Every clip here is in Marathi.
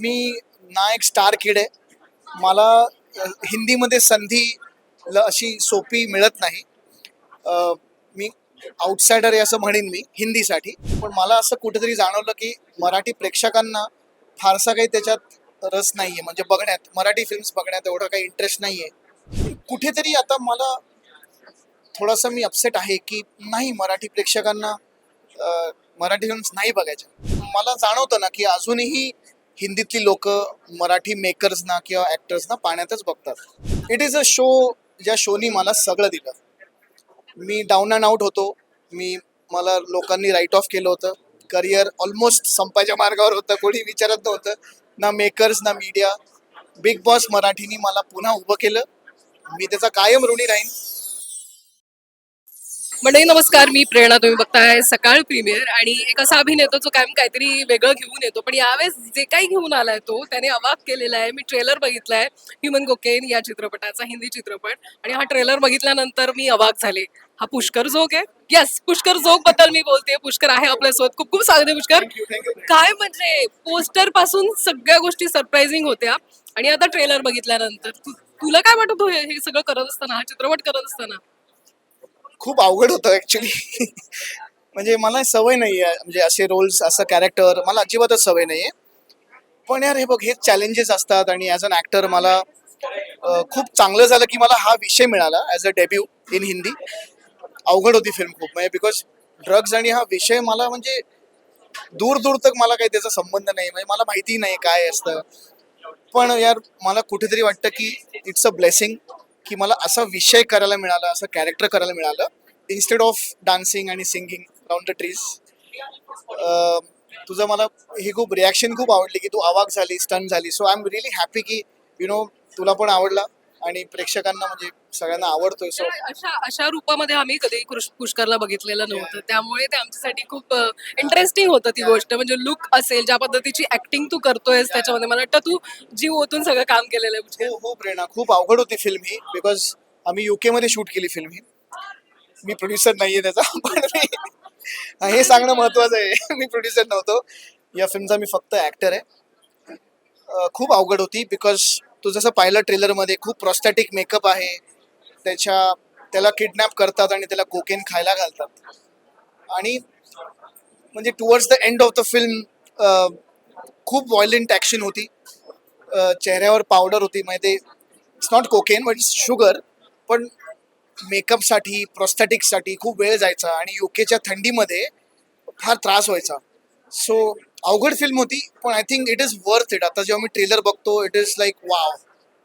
मी ना एक स्टार किड आहे. मला हिंदीमध्ये संधी अशी सोपी मिळत नाही. मी आउटसायडर आहे असं म्हणेन मी हिंदीसाठी. पण मला असं कुठेतरी जाणवलं की मराठी प्रेक्षकांना फारसा काही त्याच्यात रस नाहीये, म्हणजे बघण्यात, मराठी फिल्म्स बघण्यात एवढा काही इंटरेस्ट नाहीये. कुठेतरी आता मला थोडासा मी अपसेट आहे की नाही, मराठी प्रेक्षकांना मराठी फिल्म्स नाही बघायच्या. मला जाणवतं ना की अजूनही हिंदीतली लोक मराठी मेकर्सना किंवा ॲक्टर्सना पाण्यातच बघतात. इट इज अ शो, ज्या शोनी मला सगळं दिलं. मी डाऊन अँड आउट होतो. मला लोकांनी राईट ऑफ केलं होतं. करिअर ऑलमोस्ट संपायच्या मार्गावर होतं. कोणी विचारत नव्हतं, ना मेकर्स ना मीडिया. बिग बॉस मराठीनी मला पुन्हा उभं केलं. मी त्याचा कायम ऋणी राहीन. मंडळी नमस्कार, मी प्रेरणा. तुम्ही बघताय सकाळ प्रीमियर. आणि एक असा अभिनेता जो काहीतरी वेगळं घेऊन येतो, पण यावेळेस जे काही घेऊन आलाय तो त्याने अवाक केलेला आहे. मी ट्रेलर बघितलाय ह्युमन कोकेन या चित्रपटाचा, हिंदी चित्रपट, आणि हा ट्रेलर बघितल्यानंतर मी अवाक झाले. हा पुष्कर जोग आहे. येस, पुष्कर जोग बद्दल मी बोलते. पुष्कर आहे आपल्यासोबत. खूप खूप स्वागत आहे पुष्कर. काय म्हणजे पोस्टर पासून सगळ्या गोष्टी सरप्राइझिंग होत्या, आणि आता ट्रेलर बघितल्यानंतर तुला काय वाटत हे सगळं करत असताना, हा चित्रपट करत असताना? खूप अवघड होतं ऍक्च्युली. म्हणजे मला सवय नाही आहे, म्हणजे असे रोल्स, असं कॅरेक्टर मला अजिबातच सवय नाही आहे. पण यार, हे बघ, हे चॅलेंजेस असतात. आणि ॲज अन ॲक्टर मला खूप चांगलं झालं की मला हा विषय मिळाला as a debut in Hindi. अवघड होती फिल्म खूप, म्हणजे बिकॉज ड्रग्ज आणि हा विषय मला, म्हणजे दूर दूर तक मला काही त्याचा संबंध नाही, म्हणजे मला माहिती नाही काय असतं. पण यार, मला कुठेतरी वाटतं की इट्स अ ब्लेसिंग की मला असा विषय करायला मिळाला, असं कॅरेक्टर करायला मिळालं, इन्स्टेड ऑफ डान्सिंग आणि सिंगिंग राऊंड द ट्रीज. तुझं मला ही खूप रिॲक्शन खूप आवडली की तू अवाक झाली, स्टन झाली. So I am really happy की तुला पण आवडला आणि प्रेक्षकांना, म्हणजे सगळ्यांना आवडतोय. सो तर अशा अशा रूपामध्ये आम्ही कधी पुष्करला बघितलेलं नव्हतं, त्यामुळे ते आमच्यासाठी खूप इंटरेस्टिंग होतं ती गोष्ट. म्हणजे लुक असेल, ज्या पद्धतीची ऍक्टिंग तू करतोयस त्याच्यामध्ये, मला वाटतं तू जीव ओतून सगळं काम केलेलं आहे पुष्कर. हो हो प्रेरणा, खूप अवघड होती फिल्म ही, बिकॉज आम्ही UK मध्ये शूट केली फिल्म ही. मी प्रोड्युसर नाहीये त्याचा. पण हे सांगणं महत्वाचं आहे. मी प्रोड्युसर नव्हतो या फिल्मचा, मी फक्त ऍक्टर आहे. खूप अवघड होती बिकॉज तू जसं पाहिलं ट्रेलरमध्ये, खूप प्रोस्थेटिक मेकअप आहे. त्याला किडनॅप करतात आणि त्याला कोकेन खायला घालतात. आणि म्हणजे towards the end of the film खूप व्हायलेंट ॲक्शन होती. चेहऱ्यावर पावडर होती, म्हणजे it's not cocaine but it's sugar. पण मेकअपसाठी, प्रोस्थेटिक्ससाठी खूप वेळ जायचा आणि UKच्या थंडीमध्ये फार त्रास व्हायचा. सो अवघड फिल्म होती, पण I think it is worth it. आता जेव्हा मी ट्रेलर बघतो, it is like wow,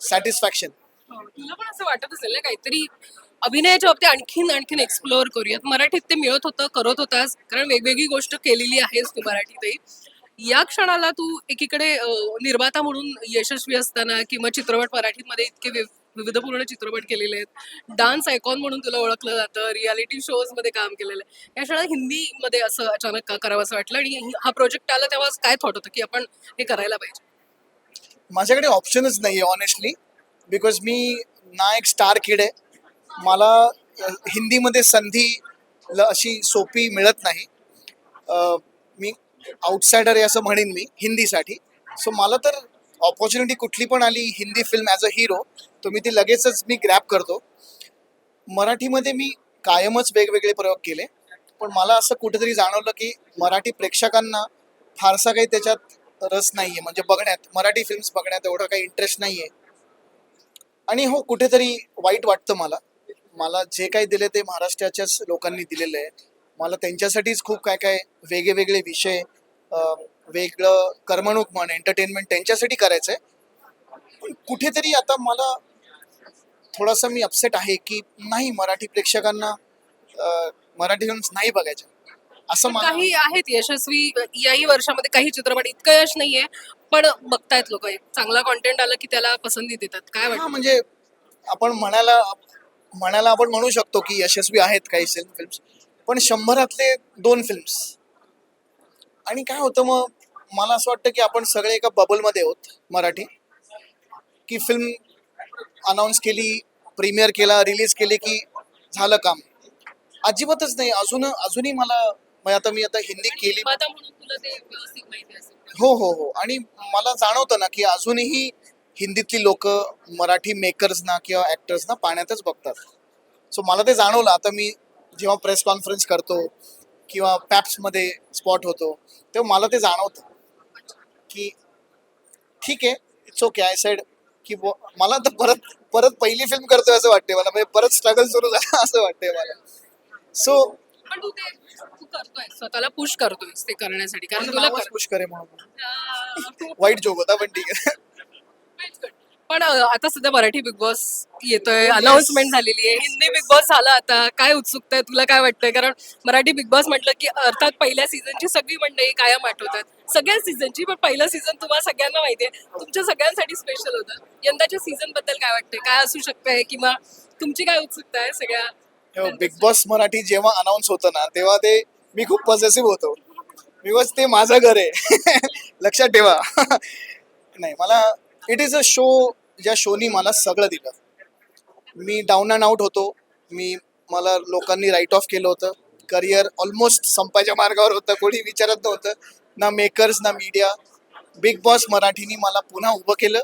satisfaction. तुला पण असं वाटत असेल ना, काहीतरी अभिनयाच्या बाबतीत आणखीन आणखीन एक्सप्लोअर करूयात? मराठीत ते मिळत होतं, करत होतास, कारण वेगवेगळी गोष्ट केलेली आहेस तू मराठीतही. या क्षणाला तू एकीकडे निर्माता म्हणून यशस्वी असताना, किंवा चित्रपट मराठीमध्ये इतके विविधपूर्ण चित्रपट केलेले आहेत, डान्स आयकॉन म्हणून तुला ओळखलं जातं, रियालिटी शोज मध्ये काम केलेलं आहे, या क्षणाला हिंदीमध्ये असं अचानक का करावं असं वाटलं? आणि हा प्रोजेक्ट आला तेव्हा काय थॉट होतं की आपण हे करायला पाहिजे? माझ्याकडे ऑप्शनच नाही आहे ऑनेस्टली, बिकॉज मी ना एक स्टार किड आहे. मला हिंदीमध्ये संधी अशी सोपी मिळत नाही. मी आउटसायडर आहे असं म्हणेन मी हिंदीसाठी. सो मला तर ऑपॉर्च्युनिटी कुठली पण आली Hindi film as a hero, तर मी ती लगेचच ग्रॅब करतो. मराठीमध्ये मी कायमच वेगवेगळे प्रयोग केले, पण मला असं कुठेतरी जाणवलं की मराठी प्रेक्षकांना फारसा काही त्याच्यात रस नाहीये, म्हणजे बघण्यात, मराठी फिल्म्स बघण्यात एवढा काही इंटरेस्ट नाहीये. आणि हो, कुठेतरी वाईट वाटतं मला. मला जे काही दिले ते महाराष्ट्राच्याच लोकांनी दिलेलं आहे. मला त्यांच्यासाठीच खूप काय काय वेगळे वेगळे विषय, वेगळं करमणूक म्हण, एंटरटेनमेंट त्यांच्यासाठी करायचं आहे. पण कुठेतरी आता मला थोडासा मी अपसेट आहे की नाही, मराठी प्रेक्षकांना मराठी फिल्म्स नाही बघायच्या असं पण मला. काही आहेत यशस्वी याही वर्षामध्ये, काही चित्रपट इतकं यश नाहीये, पण बघतायत लोक. चांगला कॉन्टेंट आलं की त्याला पसंती देतात. काय हा, वाटतं? म्हणजे आपण म्हणायला म्हणायला आपण म्हणू शकतो की यशस्वी आहेत काही फिल्म्स, पण 100 2 फिल्म्स. आणि काय होतं मग, मला असं वाटतं की आपण सगळे एका बबलमध्ये आहोत मराठी. की फिल्म अनाऊन्स केली, प्रीमियर केला, रिलीज केली की झालं काम. अजिबातच नाही. अजूनही मला मग आता मी आता हिंदी केली. निर्माता म्हणून तुला ते व्यवस्थित माहिती असेल. हो आणि मला जाणवतं ना की अजूनही हिंदीतली लोक मराठी मेकर्सना किंवा ऍक्टर्सना पाण्यातच बघतात. सो मला ते जाणवलं आता मी जेव्हा प्रेस कॉन्फरन्स करतो किंवा पॅप्समध्ये स्पॉट होतो तेव्हा मला ते जाणवतं की ठीक आहे, इट्स ओके. आय सेड की मला तर परत परत पहिली फिल्म करतोय असं वाटते मला, म्हणजे परत स्ट्रगल सुरू झाला असं वाटतंय मला. सो पण तू करतोय, स्वतःला पुश करतोयस ते करण्यासाठी, कारण तुला नावच पुश करे म्हणून कर- वाईट जोक होता पण ठीक आहे. पण आता सध्या मराठी बिग बॉस येतोय, अनाउन्समेंट झालेली आहे, हिंदी बिग बॉस झाला आता, काय उत्सुकता आहे, तुला काय वाटतंय? कारण मराठी बिग बॉस म्हटलं की अर्थात पहिल्या सीझनची सगळी मंडळी कायम आठवतात, सगळ्या सीझनची, पण पहिलं सीझन तुम्हाला सगळ्यांना माहितीये, तुमच्या सगळ्यांसाठी स्पेशल होतं. यंदाच्या सीझन बद्दल काय वाटतंय, काय असू शकतंय, किंवा तुमची काय उत्सुकता आहे सगळ्या? बिग बॉस मराठी जेव्हा अनाऊन्स होतं ना तेव्हा ते मी खूप पॉझिटिव्ह होतो, बिकॉज ते माझं घर आहे. लक्षात ठेवा. नाही, मला इट इज अ शो, ज्या शोनी मला सगळं दिलं. मी डाऊन अँड आउट होतो, मला लोकांनी राईट ऑफ केलं होतं, करिअर ऑलमोस्ट संपायच्या मार्गावर होतं, कोणी विचारत नव्हतं, ना मेकर्स ना मीडिया. बिग बॉस मराठीनी मला पुन्हा उभं केलं,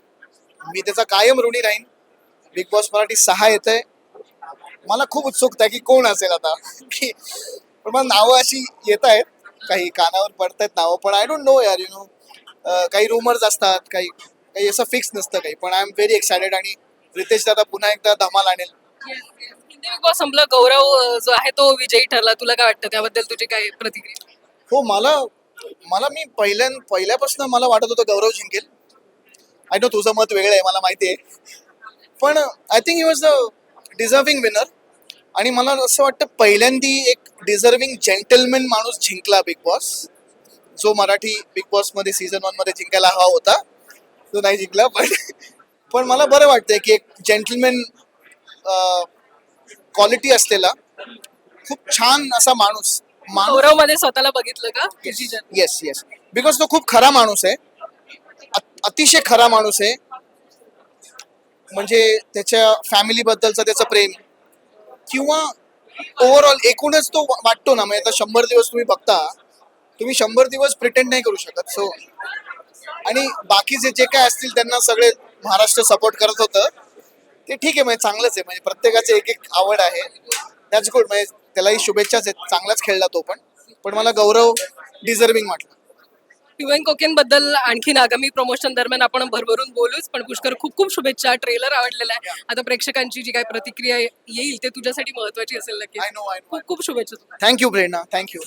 मी त्याचा कायम ऋणी राहीन. बिग बॉस मराठी 6 येत आहे, मला खूप उत्सुकता आहे की कोण असेल आता. की पण मला नावं अशी येत आहेत, काही कानावर पडतायत नावं, पण आय डोंट नो यार, काही रुमर्स असतात, काही काही असं फिक्स नसतं काही. पण आय एम व्हेरी एक्सायटेड आणि रितेश दादा पुन्हा एकदा धमाल आणेल. हिंदी बिग बॉस संपलं, गौरव जो आहे तो विजयी ठरला, तुला काय वाटतं त्याबद्दल, तुझी काय प्रतिक्रिया? हो, मला मला मी पहिल्यापासून मला वाटत होतं गौरव जिंकेल. आय नो तुझं मत वेगळं आहे मला माहिती आहे, पण I think he was the deserving winner. आणि मला असं वाटतं पहिल्यांदी एक डिझर्विंग जेंटलमॅन माणूस जिंकला बिग बॉस, जो मराठी बिग बॉस मध्ये सीझन 1 मध्ये जिंकायला हवा होता, तो नाही जिंकला. पण मला बरं वाटतंय की एक जेंटलमॅन क्वालिटी असलेला खूप छान असा माणूस. गौरव मध्ये स्वतःला बघितलं का तुझी जर्नी? येस येस, बिकॉज तो खूप खरा माणूस आहे, अतिशय खरा माणूस आहे. म्हणजे त्याच्या फॅमिली बद्दलचं त्याचं प्रेम किंवा ओव्हरऑल एकूणच तो वाटतो ना, म्हणजे आता 100 दिवस तुम्ही बघता, तुम्ही 100 दिवस प्रिटेंड नाही करू शकत. सो आणि बाकीचे जे काय असतील त्यांना सगळे महाराष्ट्र सपोर्ट करत होतं, ते ठीक आहे, म्हणजे चांगलंच आहे, म्हणजे प्रत्येकाचे एक एक आवड आहे, दॅट्स गुड. म्हणजे त्यालाही शुभेच्छाच आहेत, चांगलाच खेळला तो पण मला गौरव डिझर्विंग वाटलं. ह्युमन कोकेन बद्दल आणखीन आगामी प्रमोशन दरम्यान आपण भरभरून बोलूच, पण पुष्कर खूप खूप शुभेच्छा, ट्रेलर आवडलेला आहे. आता प्रेक्षकांची जी काही प्रतिक्रिया येईल ते तुझ्यासाठी महत्वाची असेल नक्की. आय नो खूप खूप शुभेच्छा तुला. थँक्यू प्रेरणा, थँक्यू.